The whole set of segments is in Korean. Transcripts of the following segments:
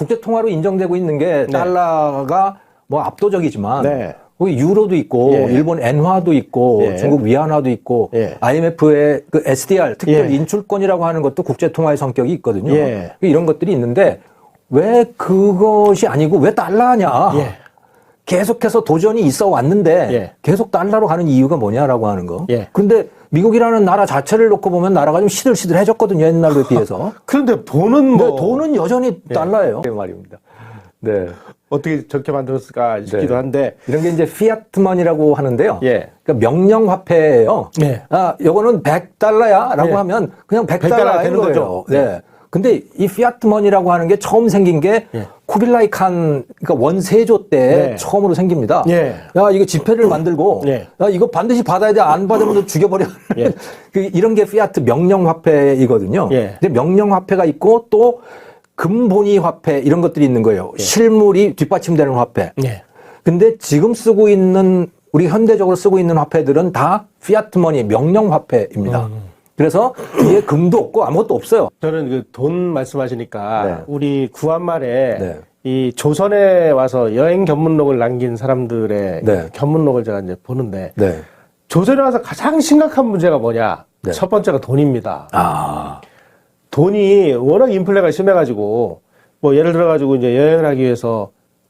국제 통화로 인정되고 있는 게 네. 달러가 뭐 압도적이지만 네. 거기 유로도 있고 예. 일본 엔화도 있고 예. 중국 위안화도 있고 예. IMF의 그 SDR 특별 예. 인출권이라고 하는 것도 국제 통화의 성격이 있거든요. 예. 이런 것들이 있는데 왜 그것이 아니고 왜 달러냐? 예. 계속해서 도전이 있어 왔는데 예. 계속 달러로 가는 이유가 뭐냐라고 하는 거. 예. 근데 미국이라는 나라 자체를 놓고 보면 나라가 좀 시들시들해졌거든요. 옛날에 비해서. 그런데 돈은 근데 돈은 여전히 달러예요. 그 말입니다. 네. 어떻게 저렇게 만들었을까 싶기도 네. 한데. 이런 게 이제 피아트머니라고 하는데요. 예. 그러니까 명령화폐예요. 네. 아, 요거는 100달러야라고 네. 하면 그냥 100달러 100달러 되는 거죠. 네. 근데 이 피아트머니라고 하는 게 처음 생긴 게 예. 쿠빌라이 칸 그러니까 원세조 때 네. 처음으로 생깁니다. 예. 야, 이거 지폐를 만들고 예. 야, 이거 반드시 받아야 돼. 안 받으면 너 죽여버려. 예. 이런 게 피아트 명령화폐이거든요. 예. 근데 명령화폐가 있고 또 금본위 화폐 이런 것들이 있는 거예요. 실물이 뒷받침되는 화폐. 예. 근데 지금 쓰고 있는 우리 현대적으로 쓰고 있는 화폐들은 다 피아트머니 명령화폐입니다. 그래서 이게 금도 없고 아무것도 없어요. 저는 그 돈 말씀하시니까 네. 우리 구한말에 네. 이 조선에 와서 여행 견문록을 남긴 사람들의 네. 견문록을 제가 이제 보는데 네. 조선에 와서 가장 심각한 문제가 뭐냐? 네. 첫 번째가 돈입니다. 아, 돈이 워낙 인플레가 심해가지고 뭐 예를 들어가지고 이제 여행을 하기 위해서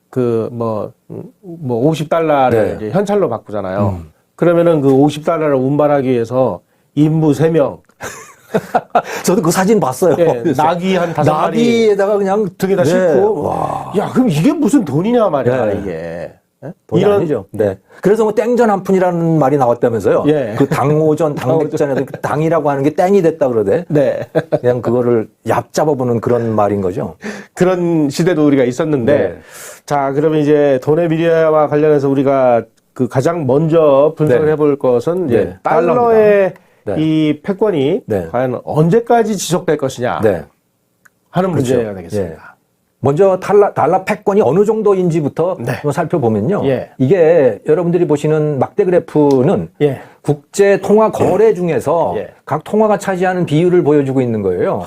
그 뭐 50달러를 네. 이제 현찰로 바꾸잖아요. 그러면은 그 50달러를 운반하기 위해서 인부 3명, 저도 그 사진 봤어요. 예, 그래서 낙이 한 5마리 나비에다가 그냥 등에다 네. 싣고, 와. 야, 그럼 이게 무슨 돈이냐 말이야, 네. 이게. 예? 돈이 아니죠. 네. 그래서 뭐 땡전 한 푼이라는 말이 나왔다면서요. 예. 그 당오전, 당백전에도 그 당이라고 하는 게 땡이 됐다 그러대. 네. 그냥 그거를 얕잡아보는 그런 말인 거죠. 그런 시대도 우리가 있었는데, 네. 자, 그러면 이제 돈의 미래와 관련해서 우리가 그 가장 먼저 분석을 네. 해볼 것은 이제 네. 달러의 네. 이 패권이 네. 과연 언제까지 지속될 것이냐 네. 하는 문제가 그렇죠. 되겠습니다. 먼저 달러 패권이 어느 정도인지부터 네. 한번 살펴보면요. 예. 이게 여러분들이 보시는 막대 그래프는 예. 국제 통화 거래 중에서 예. 각 통화가 차지하는 비율을 보여주고 있는 거예요.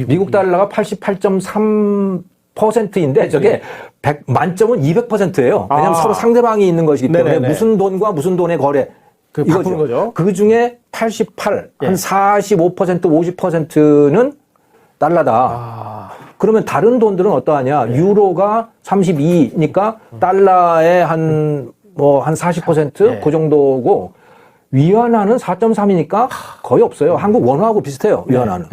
미국 달러가 88.3%인데 저게 100, 만점은 200%예요. 왜냐하면 아. 서로 상대방이 있는 것이기 때문에 네네네. 무슨 돈과 무슨 돈의 거래 그 바꾸는 거죠. 그 중에 88, 예. 한 45%, 50%는 달러다. 아. 그러면 다른 돈들은 어떠하냐? 유로가 32니까 달러의 한 40%? 예. 그 정도고, 위안화는 4.3이니까 거의 없어요. 한국 원화하고 비슷해요, 위안화는.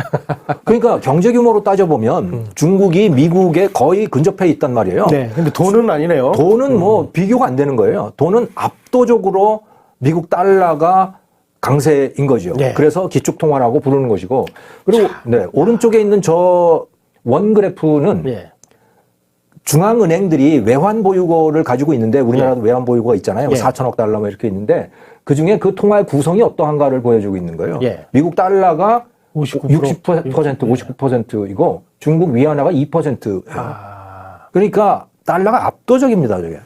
그러니까 경제 규모로 따져보면 중국이 미국에 거의 근접해 있단 말이에요. 네. 근데 돈은 아니네요. 돈은 뭐 비교가 안 되는 거예요. 돈은 압도적으로 미국 달러가 강세인 거죠. 네. 그래서 기축통화라고 부르는 것이고. 그리고 네, 오른쪽에 있는 저 원 그래프는 예. 중앙은행들이 외환 보유고를 가지고 있는데 우리나라도 외환 보유고가 있잖아요. 예. 4천억 달러 뭐 이렇게 있는데 그중에 그 통화의 구성이 어떠한가를 보여주고 있는 거예요. 예. 미국 달러가 59%, 59%이고 중국 위안화가 2%예요. 아. 그러니까 달러가 압도적입니다, 저게.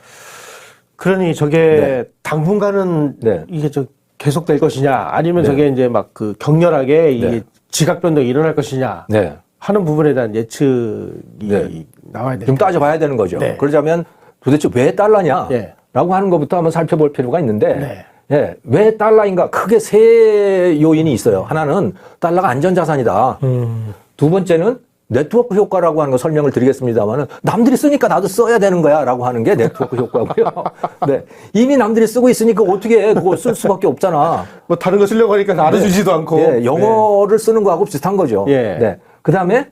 그러니 저게 네. 당분간은 네. 이게 저 계속될 것이냐 아니면 네. 저게 이제 막 그 격렬하게 이게 네. 지각 변동이 일어날 것이냐 네. 하는 부분에 대한 예측이 네. 나와야 돼요. 좀 따져봐야 되는 거죠. 네. 그러자면 도대체 왜 달러냐? 예. 라고 하는 것부터 한번 살펴볼 필요가 있는데, 네. 예, 왜 달러인가? 크게 세 요인이 있어요. 하나는 달러가 안전자산이다. 두 번째는 네트워크 효과라고 하는 거 설명을 드리겠습니다만은 남들이 쓰니까 나도 써야 되는 거야 라고 하는 게 네트워크 효과고요. 네. 이미 남들이 쓰고 있으니까 어떻게 그거 쓸 수밖에 없잖아. 뭐 다른 거 쓰려고 하니까 알아주지도 않고. 예, 영어를 쓰는 거하고 비슷한 거죠. 예. 네. 그 다음에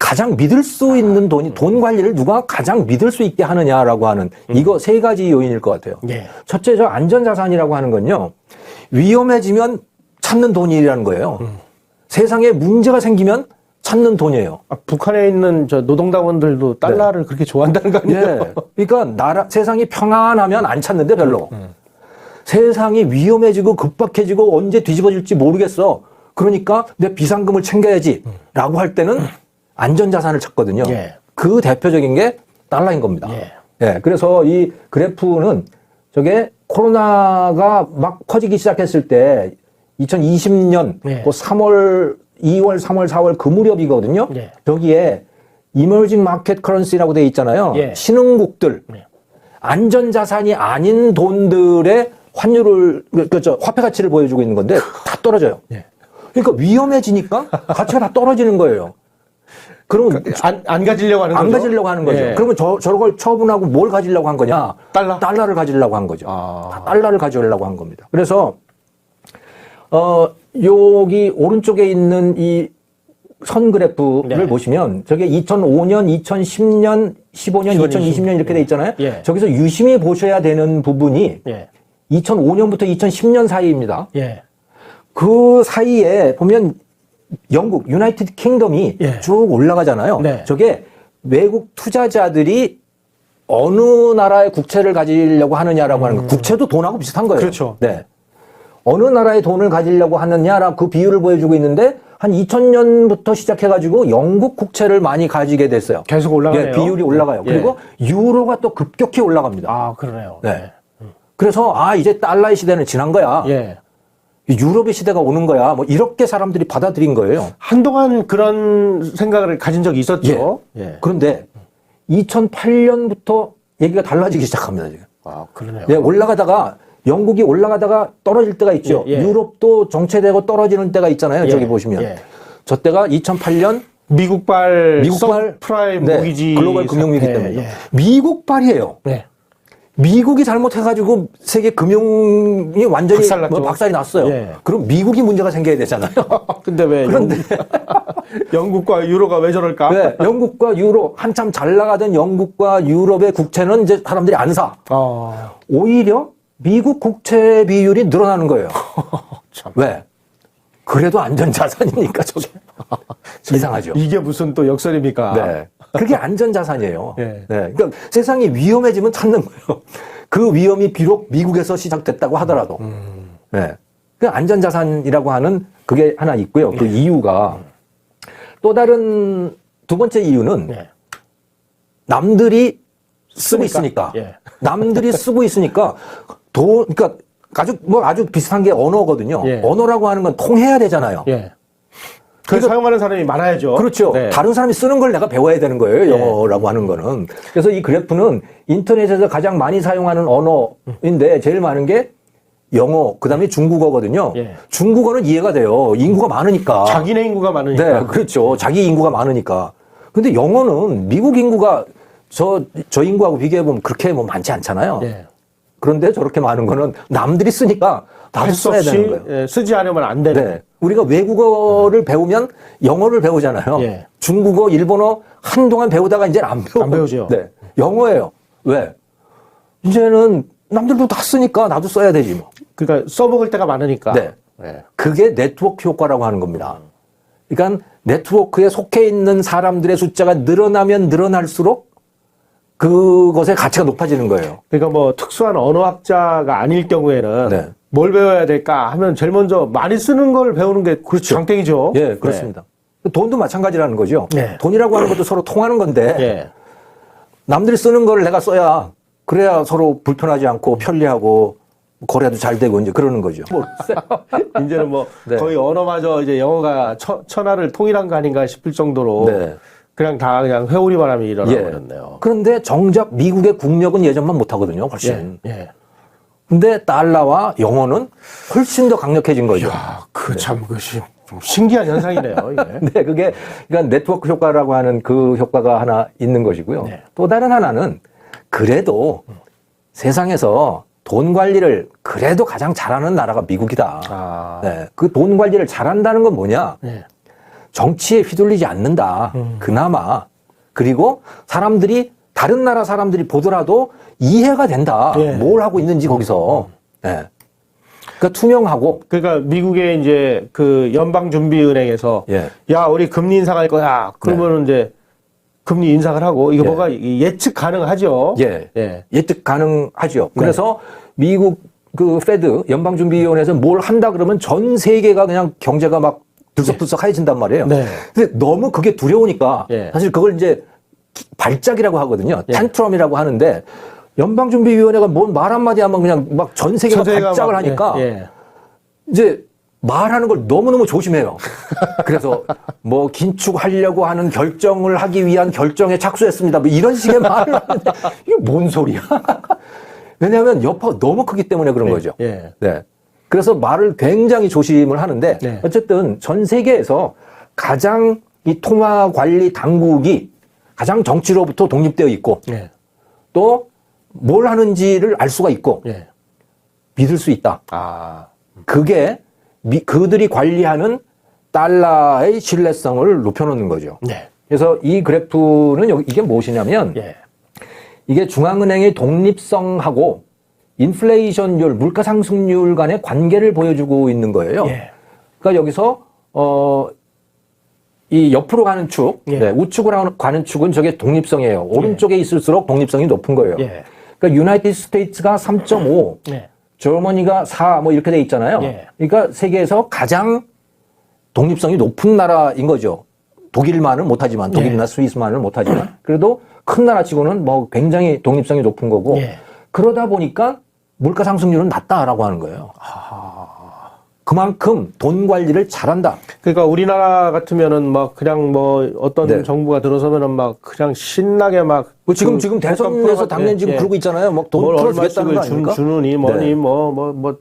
가장 믿을 수 있는 돈이 돈 관리를 누가 가장 믿을 수 있게 하느냐라고 하는 이거 세 가지 요인일 것 같아요. 예. 첫째, 저 안전자산이라고 하는 건요. 위험해지면 찾는 돈이라는 거예요. 세상에 문제가 생기면 찾는 돈이에요. 아, 북한에 있는 저 노동당원들도 달러를 그렇게 좋아한다는 거 아니에요? 예. 그러니까 세상이 평안하면 안 찾는데 별로. 세상이 위험해지고 급박해지고 언제 뒤집어질지 모르겠어. 그러니까 내 비상금을 챙겨야지. 라고 할 때는 안전자산을 찾거든요. 예. 그 대표적인 게 달러인 겁니다. 예. 예. 그래서 이 그래프는 저게 코로나가 막 커지기 시작했을 때 2020년 예. 그 2월, 3월, 4월 그 무렵이거든요. 예. 여기에 이머징 마켓 커런시라고 돼 있잖아요. 예. 신흥국들, 예. 안전자산이 아닌 돈들의 환율을, 그렇죠. 화폐 가치를 보여주고 있는 건데 다 떨어져요. 예. 그러니까 위험해지니까 가치가 다 떨어지는 거예요. 그러면 안 가지려고 하는 거죠? 안 가지려고 하는 거죠. 예. 그러면 저걸 처분하고 뭘 가지려고 한 거냐? 달러를 가지려고 한 거죠. 다 달러를 가져오려고 한 겁니다. 그래서 여기 오른쪽에 있는 이 선 그래프를 네. 보시면 저게 2005년, 2010년, 15년, 2020년 이렇게 돼 있잖아요. 예. 저기서 유심히 보셔야 되는 부분이 예. 2005년부터 2010년 사이입니다. 예. 그 사이에 보면 영국, 유나이티드 킹덤이 예. 쭉 올라가잖아요. 네. 저게 외국 투자자들이 어느 나라의 국채를 가지려고 하느냐라고 하는 거. 국채도 돈하고 비슷한 거예요. 그렇죠. 네. 어느 나라의 돈을 가지려고 하느냐라 그 비율을 보여주고 있는데 한 2000년부터 시작해가지고 영국 국채를 많이 가지게 됐어요. 계속 올라가네요. 예, 비율이 올라가요. 예. 그리고 유로가 또 급격히 올라갑니다. 아, 그러네요. 네. 그래서 이제 달러의 시대는 지난 거야. 예. 유럽의 시대가 오는 거야. 뭐 이렇게 사람들이 받아들인 거예요. 한동안 그런 생각을 가진 적이 있었죠. 예. 그런데 2008년부터 얘기가 달라지기 시작합니다. 지금. 아, 그러네요. 예, 올라가다가 영국이 올라가다가 떨어질 때가 있죠. 예, 예. 유럽도 정체되고 떨어지는 때가 있잖아요. 예, 저기 보시면. 예. 저 때가 2008년 미국발 미국발 프라임 네, 모기지 글로벌 금융위기 사태. 때문에 예. 미국발이에요. 네. 미국이 잘못해가지고 세계 금융이 완전히 박살났죠. 박살이 났어요. 예. 그럼 미국이 문제가 생겨야 되잖아요. 근데 왜 그런데 영국과 유로가 왜 저럴까? 네, 영국과 유로 한참 잘 나가던 영국과 유럽의 국채는 이제 사람들이 안 사. 오히려 미국 국채 비율이 늘어나는 거예요. 참. 왜? 그래도 안전자산이니까 저게. 이상하죠. 이게 무슨 또 역설입니까? 네. 그게 안전자산이에요. 네. 네. 그러니까 세상이 위험해지면 찾는 거예요. 그 위험이 비록 미국에서 시작됐다고 하더라도. 네. 그 안전자산이라고 하는 그게 하나 있고요. 그 이유가 또 다른 두 번째 이유는 네. 남들이 쓰고 있으니까. 예. 남들이 쓰고 있으니까 그러니까 아주 비슷한 게 언어거든요. 예. 언어라고 하는 건 통해야 되잖아요. 예. 그래서 사용하는 사람이 많아야죠. 그렇죠. 네. 다른 사람이 쓰는 걸 내가 배워야 되는 거예요. 영어라고 하는 거는. 그래서 이 그래프는 인터넷에서 가장 많이 사용하는 언어인데 제일 많은 게 영어, 그 다음에 중국어거든요. 예. 중국어는 이해가 돼요. 인구가 많으니까. 자기네 인구가 많으니까. 네, 그렇죠. 자기 인구가 많으니까. 근데 영어는 미국 인구가 저 인구하고 비교해보면 그렇게 뭐 많지 않잖아요. 예. 그런데 저렇게 많은 거는 남들이 쓰니까 나도 할 수 써야 없이 되는 거예요. 예, 쓰지 않으면 안 되는. 네. 우리가 외국어를 배우면 영어를 배우잖아요. 예. 중국어, 일본어 한동안 배우다가 이제 안 배워. 안 배우죠. 네. 영어예요. 왜? 이제는 남들도 다 쓰니까 나도 써야 되지 뭐. 그러니까 써먹을 때가 많으니까. 네. 예. 그게 네트워크 효과라고 하는 겁니다. 그러니까 네트워크에 속해 있는 사람들의 숫자가 늘어나면 늘어날수록 그것의 가치가 높아지는 거예요. 그러니까 뭐 특수한 언어학자가 아닐 경우에는 네. 뭘 배워야 될까 하면 제일 먼저 많이 쓰는 걸 배우는 게 그렇죠. 장땡이죠. 예, 그렇습니다. 돈도 마찬가지라는 거죠. 네. 돈이라고 하는 것도 서로 통하는 건데 예. 남들이 쓰는 걸 내가 써야 그래야 서로 불편하지 않고 편리하고 거래도 잘 되고 이제 그러는 거죠. 이제는 뭐 네. 거의 언어마저 이제 영어가 천하를 통일한 거 아닌가 싶을 정도로 네. 그냥 회오리 바람이 일어나 예. 버렸네요. 그런데 정작 미국의 국력은 예전만 못하거든요. 훨씬. 예. 근데 달러와 영어는 훨씬 더 강력해진 거죠. 야, 참 그것이 좀 신기한 현상이네요. 이게. 네, 그게 그러니까 네트워크 효과라고 하는 그 효과가 하나 있는 것이고요. 네. 또 다른 하나는 그래도 세상에서 돈 관리를 그래도 가장 잘하는 나라가 미국이다. 아. 네, 그 돈 관리를 잘한다는 건 뭐냐? 네. 정치에 휘둘리지 않는다. 그나마. 그리고 사람들이 다른 나라 사람들이 보더라도 이해가 된다. 예. 뭘 하고 있는지 거기서. 네. 그러니까 투명하고. 그러니까 미국의 이제 그 연방준비은행에서 예. 야, 우리 금리 인상할 거야. 그러면 이제 금리 인상을 하고 이거 예. 뭐가 예측 가능하죠. 예. 예. 예측 가능하죠. 그래서 미국 그 페드 연방준비위원회에서 뭘 한다 그러면 전 세계가 그냥 경제가 막 들썩들썩 하얘진단 말이에요. 네. 근데 너무 그게 두려우니까 예. 사실 그걸 이제 발작이라고 하거든요. 예. 탄트럼이라고 하는데 연방준비위원회가 뭔 말 한마디 하면 그냥 막 전 세계가 전 세계가 발작을 막, 하니까 예. 이제 말하는 걸 너무너무 조심해요. 그래서 뭐 긴축하려고 하는 결정을 하기 위한 결정에 착수했습니다. 뭐 이런 식의 말을 하는데 이게 뭔 소리야? 왜냐하면 여파가 너무 크기 때문에 그런 거죠. 예. 네. 그래서 말을 굉장히 조심을 하는데 네. 어쨌든 전 세계에서 가장 이 통화 관리 당국이 가장 정치로부터 독립되어 있고 예. 또 뭘 하는지를 알 수가 있고 예. 믿을 수 있다. 아. 그게 그들이 관리하는 달러의 신뢰성을 높여놓는 거죠. 네. 그래서 이 그래프는 이게 무엇이냐면 예. 이게 중앙은행의 독립성하고 인플레이션율, 물가 상승률 간의 관계를 보여주고 있는 거예요. 예. 그러니까 여기서 이 옆으로 가는 축, 예. 네, 우측으로 가는 축은 저게 독립성이에요. 오른쪽에 있을수록 독립성이 높은 거예요. 예. 그러니까 유나이티드 스테이츠가 3.5, 예. 저머니가 4, 뭐 이렇게 돼 있잖아요. 예. 그러니까 세계에서 가장 독립성이 높은 나라인 거죠. 독일만은 못하지만, 독일이나 스위스만은 못하지만, 그래도 큰 나라치고는 뭐 굉장히 독립성이 높은 거고, 예. 그러다 보니까 물가 상승률은 낮다라고 하는 거예요. 그만큼 돈 관리를 잘한다. 그러니까 우리나라 같으면은 막 그냥 뭐 어떤 네. 정부가 들어서면은 막 그냥 신나게 막 뭐 지금 그 대선에서 당연 지금 그러고 있잖아요. 막 돈 뭘 풀어주겠다는 거 얼마씩을 아닙니까? 주느니 뭐니 네. 뭐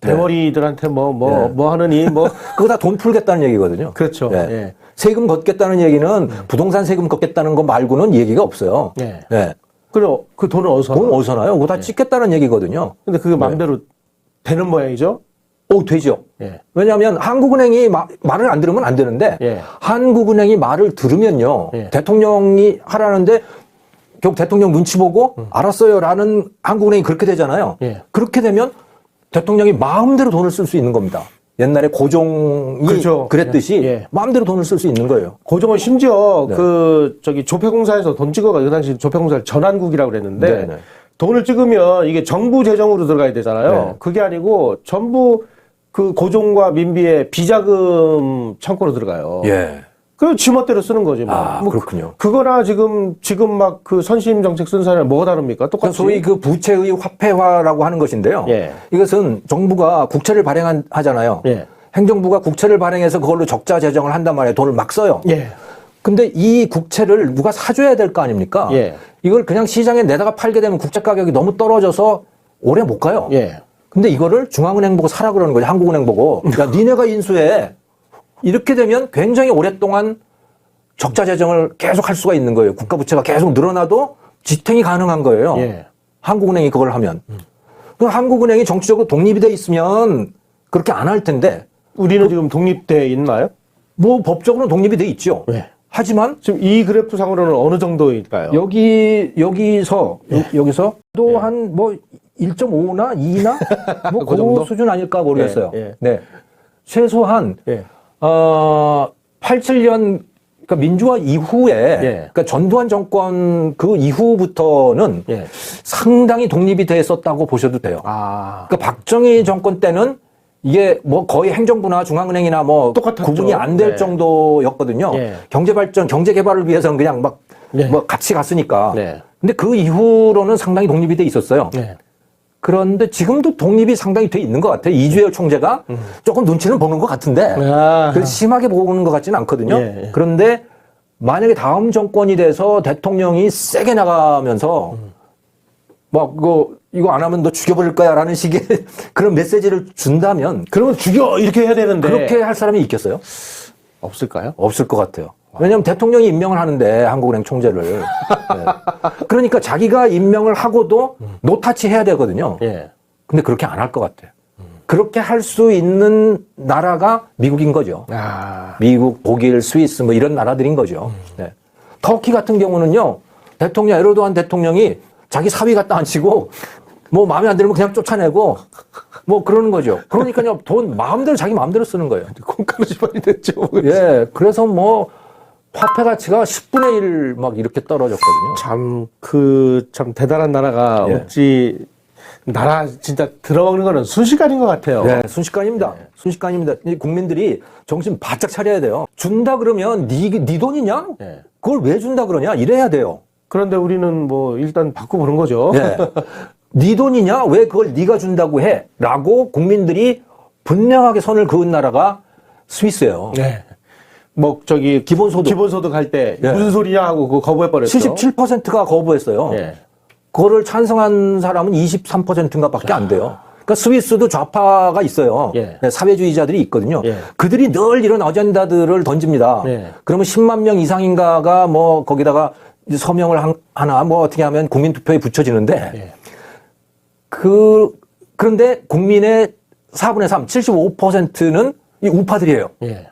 대머리들한테 뭐 네. 하느니 뭐 그거 다 돈 풀겠다는 얘기거든요. 그렇죠. 네. 예. 세금 걷겠다는 얘기는 부동산 세금 걷겠다는 거 말고는 얘기가 없어요. 예. 네. 그럼 그 돈은 어디서? 돈 어디서 나요? 그거 다 찍겠다는 얘기거든요. 근데 그게 마음대로 되는 모양이죠? 되죠. 예. 왜냐하면 한국은행이 말을 안 들으면 안 되는데 예. 한국은행이 말을 들으면요. 예. 대통령이 하라는데 결국 대통령 눈치 보고 알았어요라는 한국은행이 그렇게 되잖아요. 예. 그렇게 되면 대통령이 마음대로 돈을 쓸 수 있는 겁니다. 옛날에 고종이 그렇죠. 그랬듯이 예. 마음대로 돈을 쓸 수 있는 거예요. 고종은 심지어 네. 그 저기 조폐공사에서 돈 찍어가 그 당시 조폐공사를 전환국이라고 그랬는데 네, 네. 돈을 찍으면 이게 정부 재정으로 들어가야 되잖아요. 네. 그게 아니고 전부 그 고종과 민비의 비자금 창고로 들어가요. 예. 그 지멋대로 쓰는 거지. 뭐. 아, 그렇군요. 그거나 지금 막 그 선심 정책 쓴 사람이 뭐가 다릅니까? 똑같이. 소위 그 부채의 화폐화라고 하는 것인데요. 예. 이것은 정부가 국채를 발행하잖아요. 예. 행정부가 국채를 발행해서 그걸로 적자 재정을 한단 말이에요. 돈을 막 써요. 예. 근데 이 국채를 누가 사줘야 될 거 아닙니까? 예. 이걸 그냥 시장에 내다가 팔게 되면 국채 가격이 너무 떨어져서 오래 못 가요. 예. 근데 이거를 중앙은행 보고 사라 그러는 거죠. 한국은행 보고. 야, 니네가 인수해. 이렇게 되면 굉장히 오랫동안 적자 재정을 계속 할 수가 있는 거예요. 국가 부채가 계속 늘어나도 지탱이 가능한 거예요. 예. 한국은행이 그걸 하면. 그럼 한국은행이 정치적으로 독립이 돼 있으면 그렇게 안 할 텐데 우리는 지금 독립돼 있나요? 뭐 법적으로는 독립이 돼 있죠. 예. 하지만 지금 이 그래프 상으로는 어느 정도일까요? 여기서 또 예. 한 뭐 1.5나 2나 뭐 그 그 정도? 수준 아닐까 모르겠어요. 예, 예. 네. 최소한 예. 87년 그러니까 민주화 이후에 예. 그러니까 전두환 정권 그 이후부터는 예. 상당히 독립이 됐었다고 보셔도 돼요. 아. 그러니까 박정희 정권 때는 이게 뭐 거의 행정부나 중앙은행이나 뭐 똑같았죠. 구분이 안 될 네. 정도였거든요. 예. 경제 발전, 경제 개발을 위해서는 그냥 막 네. 뭐 같이 갔으니까. 네. 근데 그 이후로는 상당히 독립이 돼 있었어요. 네. 그런데 지금도 독립이 상당히 돼 있는 것 같아요. 이주열 총재가 조금 눈치는 보는 것 같은데 아. 그래서 심하게 보는 것 같지는 않거든요. 예, 예. 그런데 만약에 다음 정권이 돼서 대통령이 세게 나가면서 막 이거 안 하면 너 죽여버릴 거야라는 식의 그런 메시지를 준다면 그러면 죽여 이렇게 해야 되는데 그렇게 할 사람이 있겠어요? 없을까요? 없을 것 같아요. 왜냐하면 대통령이 임명을 하는데 한국은행 총재를 네. 그러니까 자기가 임명을 하고도 노타치 해야 되거든요. 예. 근데 그렇게 안 할 것 같아요. 그렇게 할 수 있는 나라가 미국인 거죠. 아. 미국, 독일, 스위스 뭐 이런 나라들인 거죠. 네. 터키 같은 경우는요. 대통령 에르도안 대통령이 자기 사위 갖다 앉히고 뭐 마음에 안 들면 그냥 쫓아내고 뭐 그러는 거죠. 그러니까요. 돈 마음대로 자기 마음대로 쓰는 거예요. 콩가루지발이 됐죠. 예. 그래서 뭐 화폐 가치가 10분의 1 막 이렇게 떨어졌거든요. 참 대단한 나라가 예. 어찌 나라 진짜 들어먹는 거는 순식간인 것 같아요. 네, 순식간입니다. 순식간입니다. 이 국민들이 정신 바짝 차려야 돼요. 준다 그러면 네 돈이냐? 예. 그걸 왜 준다 그러냐? 이래야 돼요. 그런데 우리는 뭐 일단 바꿔보는 거죠. 네. 네 돈이냐? 왜 그걸 네가 준다고 해? 라고 국민들이 분명하게 선을 그은 나라가 스위스예요. 네. 뭐 저기 기본소득 할 때 예. 무슨 소리냐 하고 그거 거부해 버렸죠. 77%가 거부했어요. 예. 그거를 찬성한 사람은 23%인가 밖에 안 돼요. 그러니까 스위스도 좌파가 있어요. 예. 네, 사회주의자들이 있거든요. 예. 그들이 늘 이런 어젠다들을 던집니다. 예. 그러면 10만 명 이상인가가 뭐 거기다가 이제 서명을 하나 뭐 어떻게 하면 국민투표에 붙여지는데 예. 그런데 국민의 4분의 3, 75%는 이 우파들이에요. 예.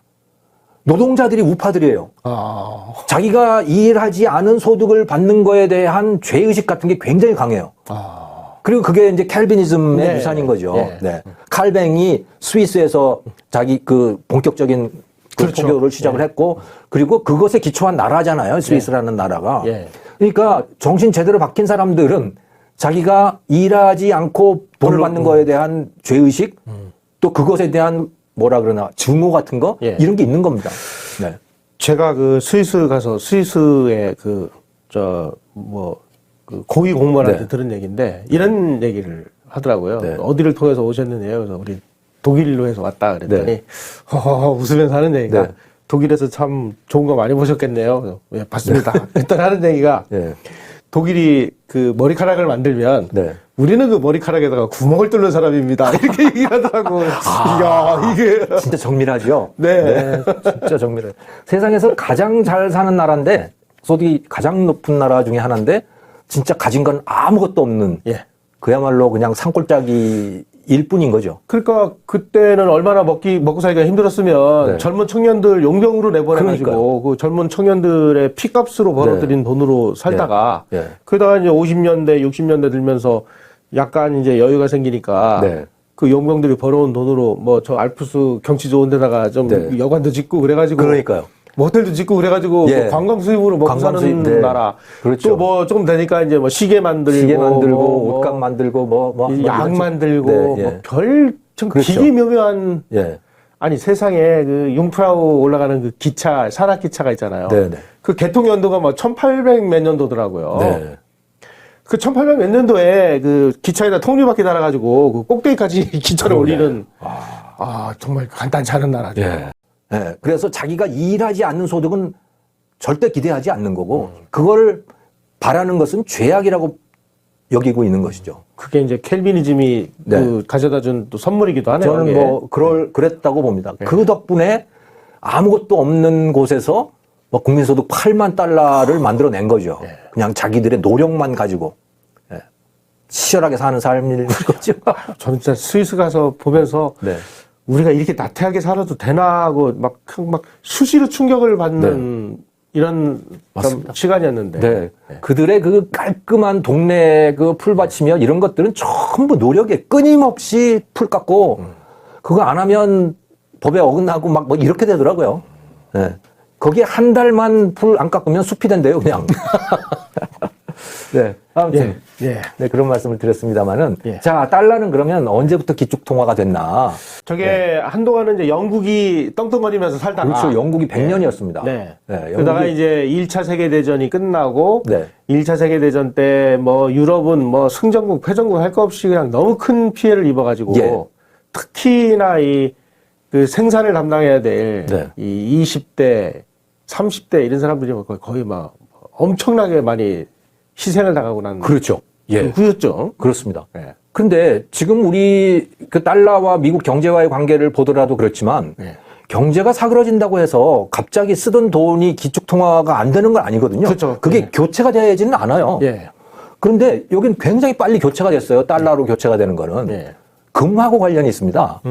노동자들이 우파들이에요. 아. 자기가 일하지 않은 소득을 받는 거에 대한 죄의식 같은 게 굉장히 강해요. 아. 그리고 그게 이제 캘비니즘의 네. 유산인 거죠. 네. 네. 칼뱅이 스위스에서 자기 그 본격적인 그 그렇죠. 포교를 시작을 네. 했고, 그리고 그것에 기초한 나라잖아요. 스위스라는 나라가. 예. 그러니까 정신 제대로 박힌 사람들은 자기가 일하지 않고 돈을 받는 거에 대한 죄의식, 또 그것에 대한 뭐라 그러나 증오 같은 거 예. 이런 게 있는 겁니다. 네. 제가 그 스위스 가서 스위스의 그 고위 공무원한테 네. 들은 얘기인데 이런 얘기를 하더라고요. 네. 어디를 통해서 오셨느냐요? 그래서 우리 독일로 해서 왔다 그랬더니 네. 허허허 웃으면서 하는 얘기가 네. 독일에서 참 좋은 거 많이 보셨겠네요. 그래서 예, 봤습니다. 일단 하는 얘기가 네. 독일이 그 머리카락을 만들면 네. 우리는 그 머리카락에다가 구멍을 뚫는 사람입니다. 이렇게 얘기를 하더라고요. 이야, 이게. 진짜 정밀하죠? 네. 진짜 정밀해. 세상에서 가장 잘 사는 나라인데, 소득이 가장 높은 나라 중에 하나인데, 진짜 가진 건 아무것도 없는, 예. 그야말로 그냥 산골짜기일 뿐인 거죠. 그러니까 그때는 얼마나 먹고 살기가 힘들었으면 네. 젊은 청년들 용병으로 내보내가지고 그 젊은 청년들의 피값으로 벌어들인 돈으로 살다가 네. 그러다가 이제 50년대, 60년대 들면서 약간 이제 여유가 생기니까 네. 그 용병들이 벌어온 돈으로 뭐 저 알프스 경치 좋은 데다가 좀 네. 여관도 짓고 그래가지고 그러니까요. 뭐 호텔도 짓고 그래가지고 예. 뭐 관광 수입으로 먹고 관광 수입, 사는 네. 나라. 그렇죠. 또 뭐 조금 되니까 이제 뭐 시계 만들고 뭐 옷감 만들고, 약 이런 만들고 네, 예. 뭐 별 좀 그렇죠. 기기묘묘한 예. 아니 세상에 그 융프라우 올라가는 그 기차 산악 기차가 있잖아요. 네네. 그 개통 연도가 뭐 1800 몇 년도더라고요. 네. 그 1800 몇 년도에 그 기차에다 통유바퀴 달아가지고 그 꼭대기까지 기차를 그러네. 올리는 정말 간단치 않은 나라죠. 예. 예. 그래서 자기가 일하지 않는 소득은 절대 기대하지 않는 거고, 그걸 바라는 것은 죄악이라고 여기고 있는 것이죠. 그게 이제 켈비니즘이 네. 그 가져다준 또 선물이기도 하네요. 저는 이게. 뭐 그랬다고 봅니다. 그 덕분에 아무것도 없는 곳에서 뭐 국민소득 8만 달러를 만들어낸 거죠. 그냥 자기들의 노력만 가지고 치열하게 사는 삶인 거죠. 저는 진짜 스위스 가서 보면서 네. 우리가 이렇게 나태하게 살아도 되나 하고 막 수시로 충격을 받는 이런 좀 시간이었는데. 네. 그들의 그 깔끔한 동네 그 풀밭이며 이런 것들은 전부 노력에 끊임없이 풀 깎고 그거 안 하면 법에 어긋나고 막 뭐 이렇게 되더라고요. 네. 거기에 한 달만 풀 안 깎으면 숲이 된대요, 그냥. 네. 아무튼. 예. 네, 그런 말씀을 드렸습니다만은. 예. 자, 달러는 그러면 언제부터 기축통화가 됐나? 저게 한동안은 이제 영국이 떵떵거리면서 살다가. 그렇죠. 영국이 100년이었습니다. 네. 네, 그러다가 이제 1차 세계대전이 끝나고. 네. 1차 세계대전 때 뭐 유럽은 뭐 승전국, 패전국 할 거 없이 그냥 너무 큰 피해를 입어가지고. 예. 특히나 그 생산을 담당해야 될 네. 이 20대, 30대 이런 사람들이 거의 막 엄청나게 많이 희생을 당하고 난. 그렇죠. 예. 그였죠. 그렇습니다. 네. 근데 지금 우리 그 달러와 미국 경제와의 관계를 보더라도 그렇지만 네. 경제가 사그러진다고 해서 갑자기 쓰던 돈이 기축통화가 안 되는 건 아니거든요. 그렇죠. 그게 네. 교체가 되지는 않아요. 예. 그런데 여긴 굉장히 빨리 교체가 됐어요. 달러로 교체가 되는 거는. 예. 금하고 관련이 있습니다.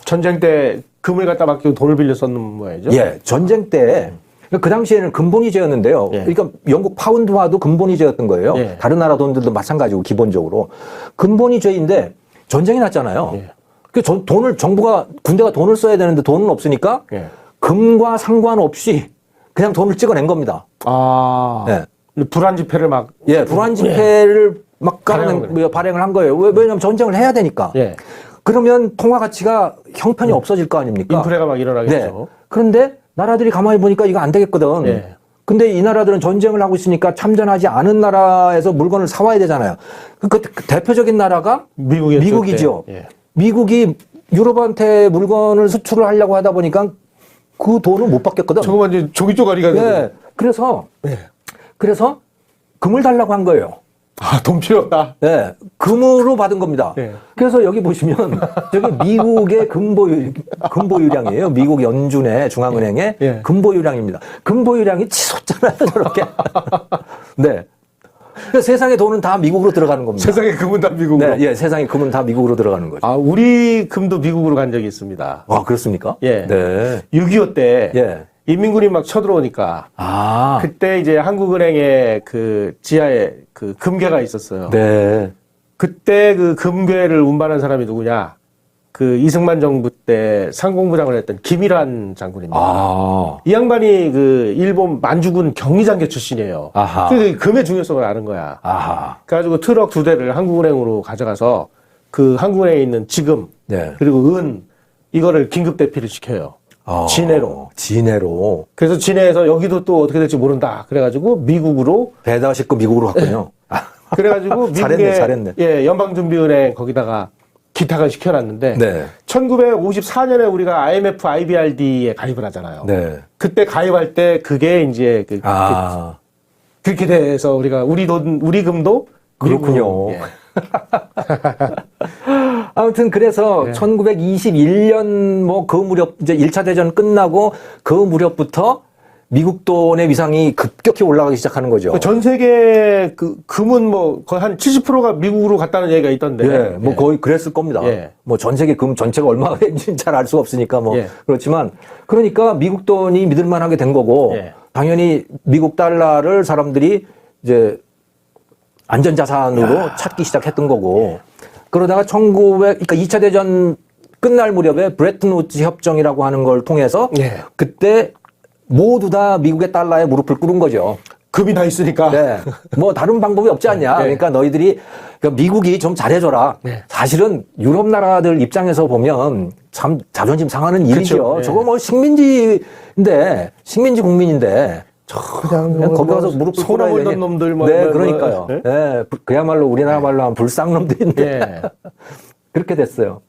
전쟁 때 금을 갖다 맡기고 돈을 빌려 썼는 모양이죠. 예, 전쟁 때. 그 당시에는 근본이제였는데요. 예. 그러니까 영국 파운드화도 근본이제였던 거예요. 예. 다른 나라 돈들도 마찬가지고 기본적으로. 근본이제인데 전쟁이 났잖아요. 예. 그 돈을 정부가 군대가 돈을 써야 되는데 돈은 없으니까 예. 금과 상관없이 그냥 돈을 찍어낸 겁니다. 예. 불안 지폐를 막. 예, 불안 지폐를 막 발행을 발행을 한 거예요. 왜냐하면 전쟁을 해야 되니까. 예. 그러면 통화 가치가 형편이 없어질 거 아닙니까? 인플레가 막 일어나겠죠. 네. 그런데 나라들이 가만히 보니까 이거 안 되겠거든. 예. 근데 이 나라들은 전쟁을 하고 있으니까 참전하지 않은 나라에서 물건을 사와야 되잖아요. 그 대표적인 나라가 미국이었죠, 미국이죠. 그때. 예. 미국이 유럽한테 물건을 수출을 하려고 하다 보니까 그 돈을 못 받겠거든. 저거만 이제 종이 쪼가리가 되고. 예. 그래서 네. 금을 달라고 한 거예요. 아, 돈 필요하다. 네, 금으로 받은 겁니다. 네. 그래서 여기 보시면 저기 미국의 금보유량이에요. 미국 연준의 중앙은행의 예. 금보유량입니다. 금보유량이 치솟잖아요, 저렇게. 네. 그래서 세상의 돈은 다 미국으로 들어가는 겁니다. 세상에 금은 다 미국으로. 네, 예, 세상의 금은 다 미국으로 들어가는 거죠. 아, 우리 금도 미국으로 간 적이 있습니다. 아, 그렇습니까? 예. 네. 6.25 때 예. 인민군이 막 쳐들어오니까 아. 그때 이제 한국은행의 그 지하에 그 금괴가 있었어요. 네. 그때 그 금괴를 운반한 사람이 누구냐? 그 이승만 정부 때 상공부장을 했던 김일환 장군입니다. 아. 이 양반이 그 일본 만주군 경리장교 출신이에요. 아하. 그래서 금의 중요성을 아는 거야. 아하. 그래가지고 트럭 2대를 한국은행으로 가져가서 그 한국은행에 있는 지금 네. 그리고 은 이거를 긴급 대피를 시켜요. 진해로. 진해로. 그래서 진해에서 여기도 또 어떻게 될지 모른다. 그래가지고 미국으로 배다 싣고 미국으로 갔군요. 그래가지고 미국의 잘했네. 예, 연방준비은행 거기다가 기탁을 시켜놨는데 네. 1954년에 우리가 IMF, IBRD에 가입을 하잖아요. 네. 그때 가입할 때 그게 이제 그렇게 돼서 우리가 우리 돈, 우리 금도 그렇군요. 미국으로, 예. 아무튼 그래서 네. 1921년 뭐 그 무렵 이제 1차 대전 끝나고 그 무렵부터 미국 돈의 위상이 급격히 올라가기 시작하는 거죠. 전 세계 그 금은 뭐 거의 한 70%가 미국으로 갔다는 얘기가 있던데. 예, 뭐 거의 그랬을 겁니다. 예. 뭐 전 세계 금 전체가 얼마가 되는지는 잘 알 수가 없으니까 뭐 예. 그렇지만 그러니까 미국 돈이 믿을만하게 된 거고 예. 당연히 미국 달러를 사람들이 이제 안전자산으로 찾기 시작했던 거고 그러다가 그러니까 2차 대전 끝날 무렵에 브레튼 우즈 협정이라고 하는 걸 통해서 예. 그때 모두 다 미국의 달러에 무릎을 꿇은 거죠. 금이 다 있으니까. 네. 뭐 다른 방법이 없지 않냐. 네. 그러니까 너희들이 그러니까 미국이 좀 잘해줘라. 네. 사실은 유럽 나라들 입장에서 보면 참 자존심 상하는 일이죠. 그쵸. 네. 저거 뭐 식민지 국민인데 그냥 거기 가서 무릎을 소나 꿇어야 몰던 되니. 놈들 뭐. 네, 뭐, 그러니까요. 네? 네, 그야말로 우리나라 말로 하면 불쌍놈들인데 예. 그렇게 됐어요.